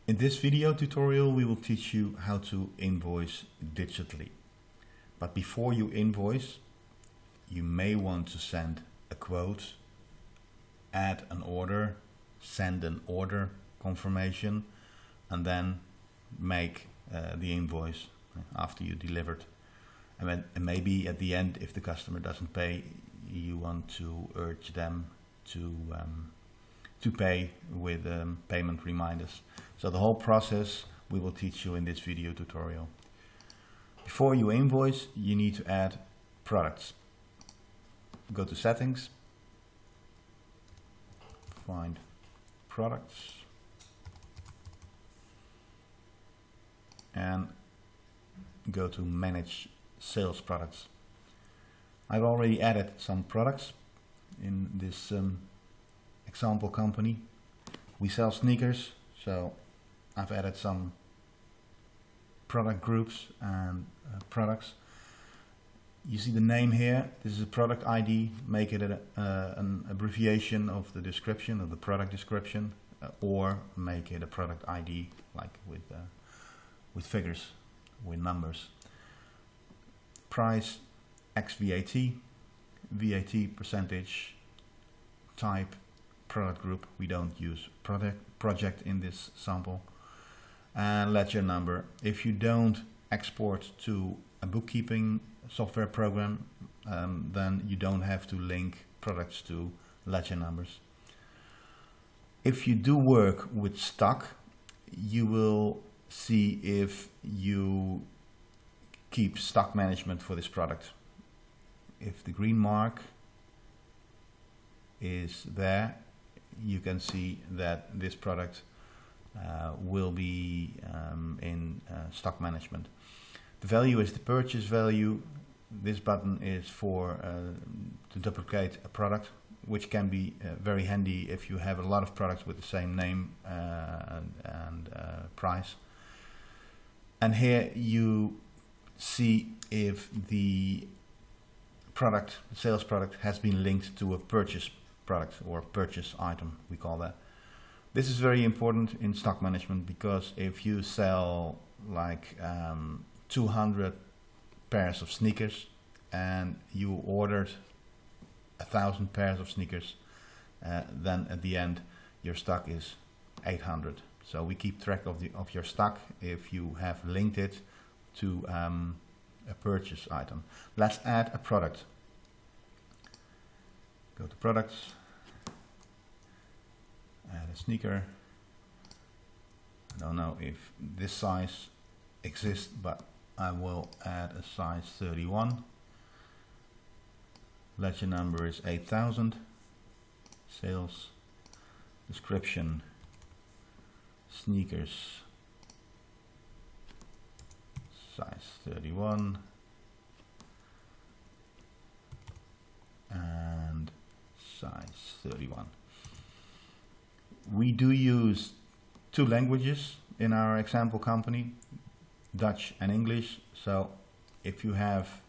In this video tutorial we will teach you how to invoice digitally. But before you invoice, you may want to send a quote, add an order, send an order confirmation, and then make the invoice after you delivered. And maybe at the end, if the customer doesn't pay, you want to urge them to pay with payment reminders. So the whole process we will teach you in this video tutorial. Before you invoice, you need to add products. Go to settings, find products, and go to manage sales products. I've already added some products in this example company. We sell sneakers, so I've added some product groups and products. You see the name here. This is a product ID. Make it an abbreviation of the description, of the product description, or make it a product ID, like with figures, with numbers. Price, X VAT, VAT percentage, type, product group. We don't use project in this sample. And ledger number. If you don't export to a bookkeeping software program, then you don't have to link products to ledger numbers. If you do work with stock, you will see if you keep stock management for this product. If the green mark is there, you can see that this product will be in stock management. The value is the purchase value. This button is for to duplicate a product, which can be very handy if you have a lot of products with the same name and price. And here you see if the product, the sales product, has been linked to a purchase product or purchase item, we call that. This is very important in stock management, because if you sell like 200 pairs of sneakers and you ordered 1,000 pairs of sneakers, then at the end your stock is 800. So we keep track of your stock if you have linked it to a purchase item. Let's add a product. Go to products, add a sneaker. I don't know if this size exists, but I will add a size 31. Ledger number is 8000. Sales description, sneakers, size 31, and size 31. We do use two languages in our example company, Dutch and English. So if you have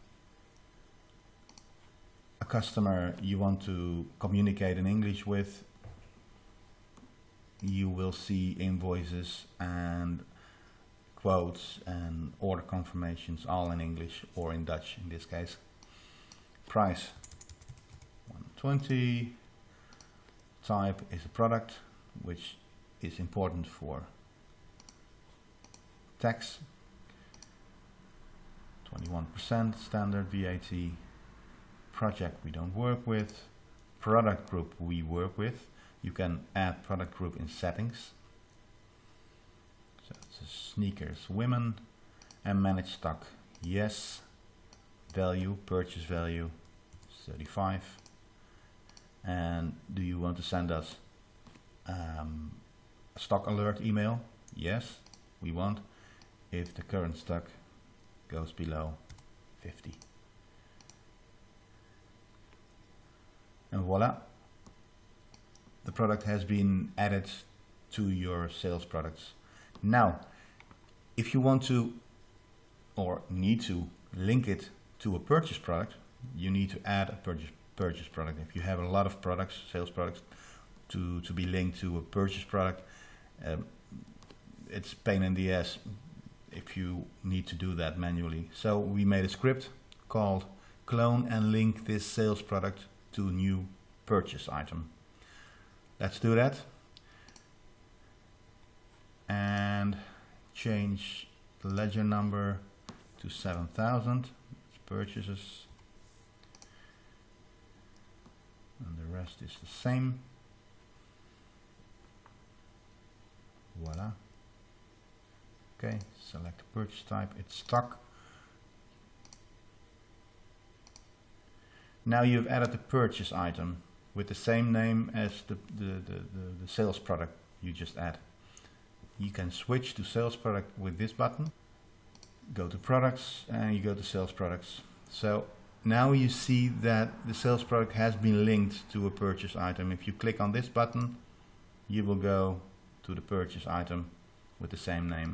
a customer you want to communicate in English with, you will see invoices and quotes and order confirmations all in English or in Dutch in this case. Price 120. Type is a product, which is important for tax. 21% standard VAT. Project we don't work with. Product group we work with. You can add product group in settings. So it's sneakers women, and manage stock. Yes. Value, purchase value 35. And do you want to send us a stock alert email? Yes, we want, if the current stock goes below 50. And voila, the product has been added to your sales products. Now, if you want to or need to link it to a purchase product, you need to add a purchase product. If you have a lot of products, sales products, to be linked to a purchase product, it's pain in the ass if you need to do that manually. So we made a script called clone and link this sales product to a new purchase item. Let's do that. And change the ledger number to 7,000. Purchases. And the rest is the same. Voila. Okay, select the purchase type, it's stock. Now you've added the purchase item with the same name as the sales product you just add. You can switch to sales product with this button. Go to products and you go to sales products. So now you see that the sales product has been linked to a purchase item. If you click on this button, you will go to the purchase item with the same name.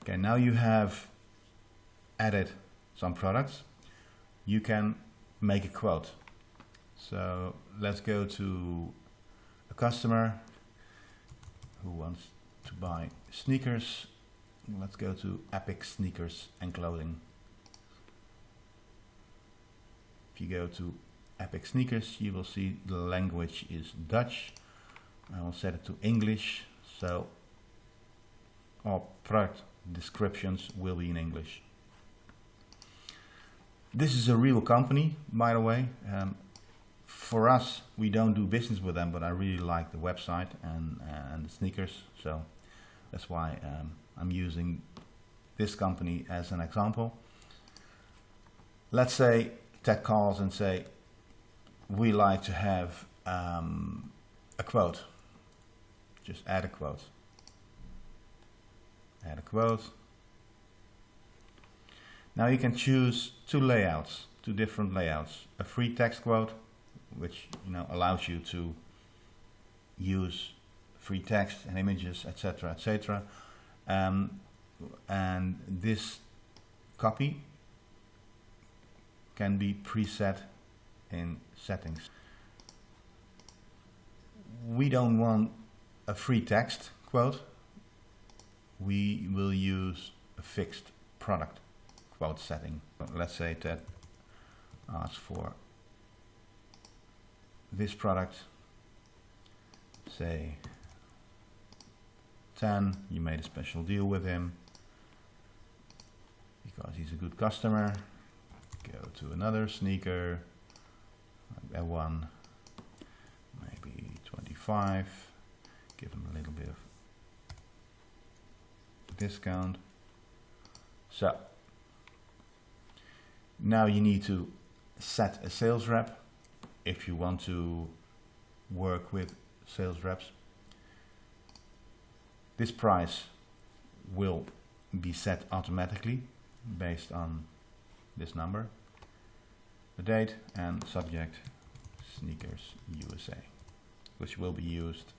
Okay, now you have added some products. You can make a quote. So let's go to a customer who wants to buy sneakers. Let's go to Epic Sneakers and Clothing. If you go to Epic Sneakers, you will see the language is Dutch. I will set it to English, so all product descriptions will be in English. This is a real company, by the way. For us, we don't do business with them, but I really like the website and the sneakers, so that's why I'm using this company as an example. Let's say Tech calls and say, we like to have a quote. Just add a quote. Add a quote. Now you can choose two different layouts. A free text quote, which allows you to use free text and images, etc., etc. And this copy can be preset in settings. We don't want a free text quote. We will use a fixed product quote setting. Let's say that asks for this product, say 10. You made a special deal with him because he's a good customer. Go to another sneaker, like that one, maybe 25. Give him a little bit of discount. So now you need to set a sales rep if you want to work with sales reps. This price will be set automatically based on this number, the date, and subject sneakers USA, which will be used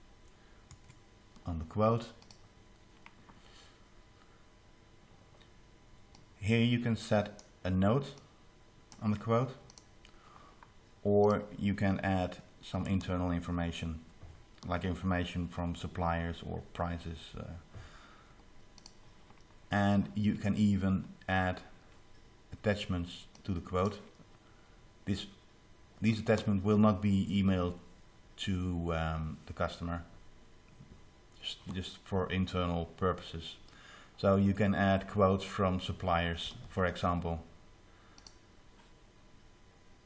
on the quote. Here you can set a note on the quote, or you can add some internal information, like information from suppliers or prices, and you can even add attachments to the quote. These attachments will not be emailed to the customer, just for internal purposes. So you can add quotes from suppliers, for example.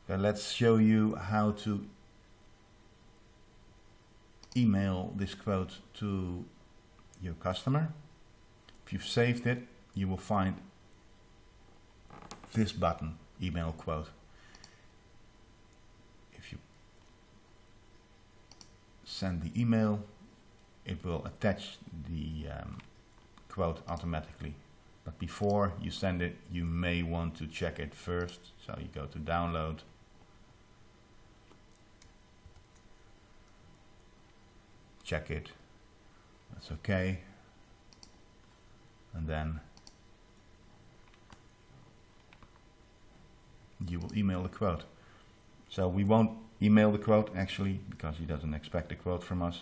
Okay, let's show you how to email this quote to your customer. If you've saved it, you will find this button, email quote. If you send the email, it will attach the quote automatically. But before you send it, you may want to check it first. So you go to download. Check it. That's okay. And then you will email the quote. So we won't email the quote actually, because he doesn't expect a quote from us.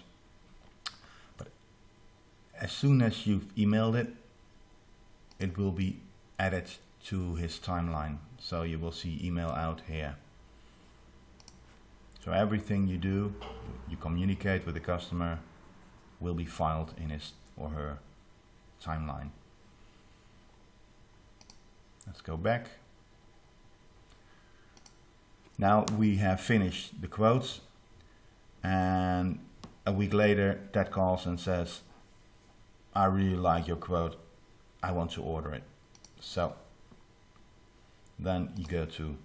as soon as you've emailed it, it will be added to his timeline. So you will see email out here. So everything you do, you communicate with the customer, will be filed in his or her timeline. Let's go back. Now we have finished the quotes, and a week later Ted calls and says, I really like your quote, I want to order it. So then you go to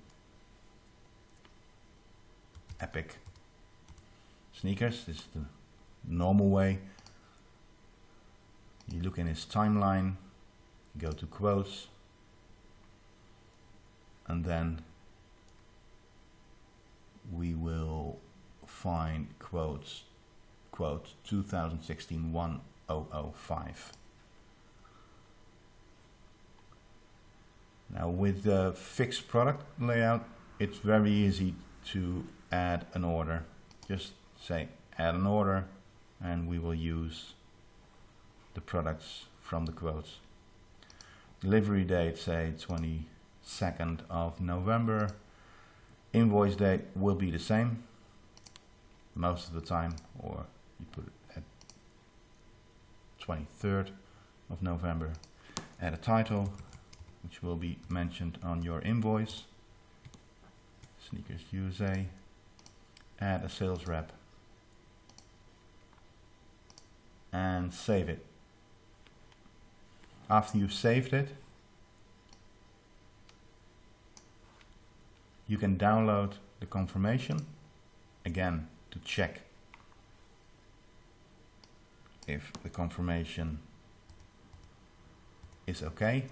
Epic Sneakers. This is the normal way. You look in his timeline, go to quotes, and then we will find quote 2016-1005. Now with the fixed product layout, it's very easy to add an order. Just say add an order, and we will use the products from the quotes. Delivery date, say 22nd of November. Invoice date will be the same most of the time, or you put it at 23rd of November. Add a title, which will be mentioned on your invoice. Sneakers USA. Add a sales rep and save it. After you've saved it, you can download the confirmation again to check if the confirmation is okay.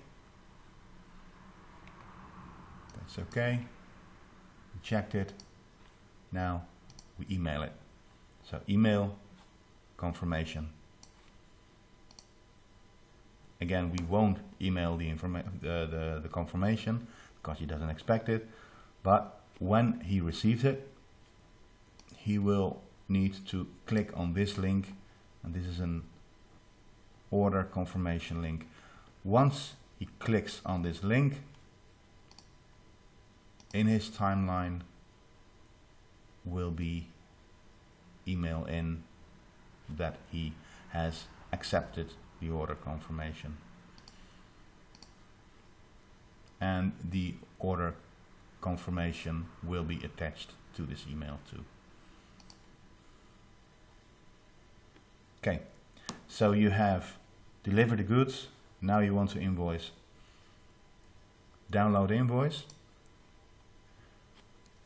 That's okay. We checked it. Now we email it. So email confirmation. Again, we won't email the confirmation because he doesn't expect it. But when he receives it, he will need to click on this link, and this is an order confirmation link. Once he clicks on this link, in his timeline will be email in that he has accepted the order confirmation, and the order confirmation will be attached to this email too. Okay, so you have delivered the goods. Now you want to invoice. Download the invoice.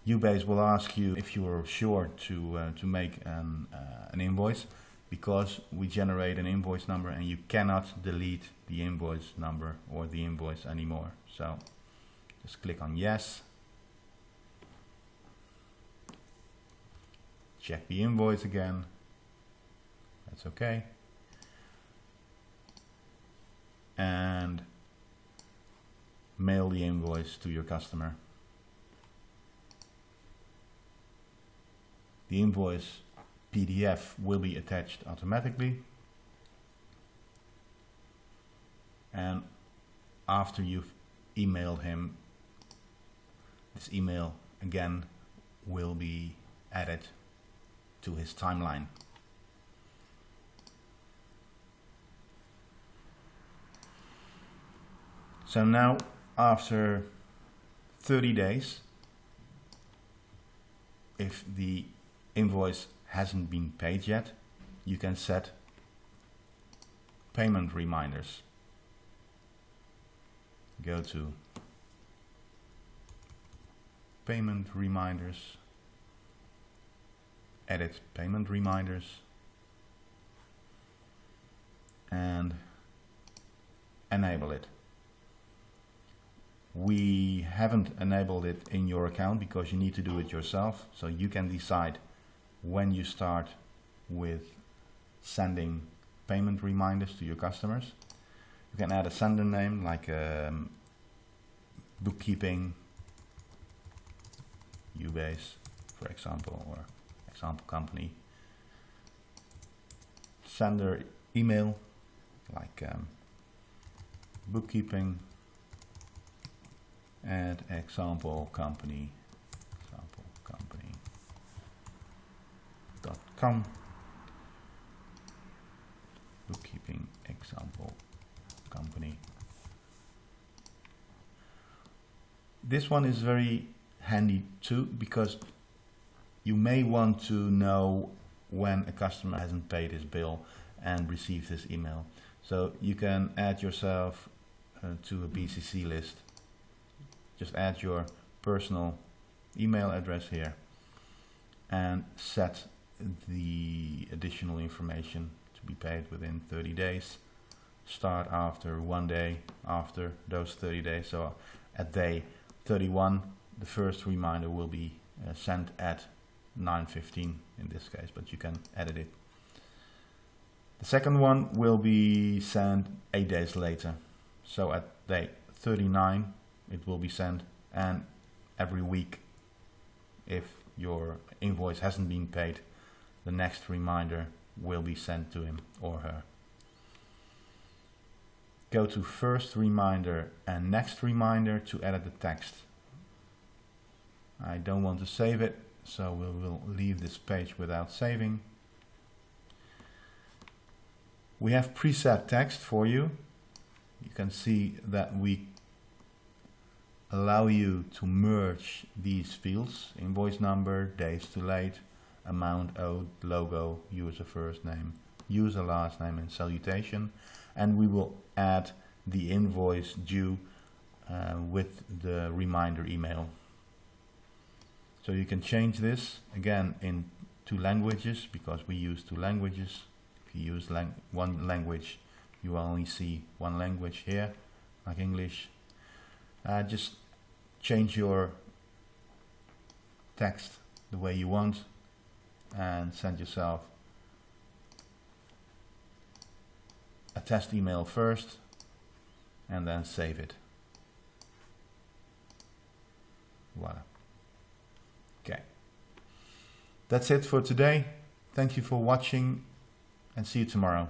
YouBaze will ask you if you are sure to make an invoice, because we generate an invoice number and you cannot delete the invoice number or the invoice anymore. So just click on yes. Check the invoice again. That's okay. And mail the invoice to your customer. The invoice PDF will be attached automatically. And after you've emailed him, this email again will be added to his timeline. So now, after 30 days, if the invoice hasn't been paid yet, you can set payment reminders. Go to payment reminders, edit payment reminders, and enable it. We haven't enabled it in your account because you need to do it yourself, so you can decide when you start with sending payment reminders to your customers. You can add a sender name like bookkeeping, YouBaze, for example, or example company. Sender email, like bookkeeping, add example company.com, bookkeeping example company. This one is very handy too, because you may want to know when a customer hasn't paid his bill and received his email. So you can add yourself to a BCC list. Just add your personal email address here and set the additional information to be paid within 30 days. Start after 1 day after those 30 days. So at day 31, the first reminder will be sent at 9:15 in this case, but you can edit it. The second one will be sent 8 days later. So at day 39, it will be sent, and every week, if your invoice hasn't been paid, the next reminder will be sent to him or her. Go to first reminder and next reminder to edit the text. I don't want to save it, so we will leave this page without saving. We have preset text for you. You can see that we allow you to merge these fields: invoice number, days too late, amount owed, logo, user first name, user last name, and salutation. And we will add the invoice due with the reminder email. So you can change this again in 2 languages, because we use 2 languages. If you use one language, you will only see one language here, like English. Just change your text the way you want and send yourself a test email first and then save it. Voila. Okay. That's it for today. Thank you for watching and see you tomorrow.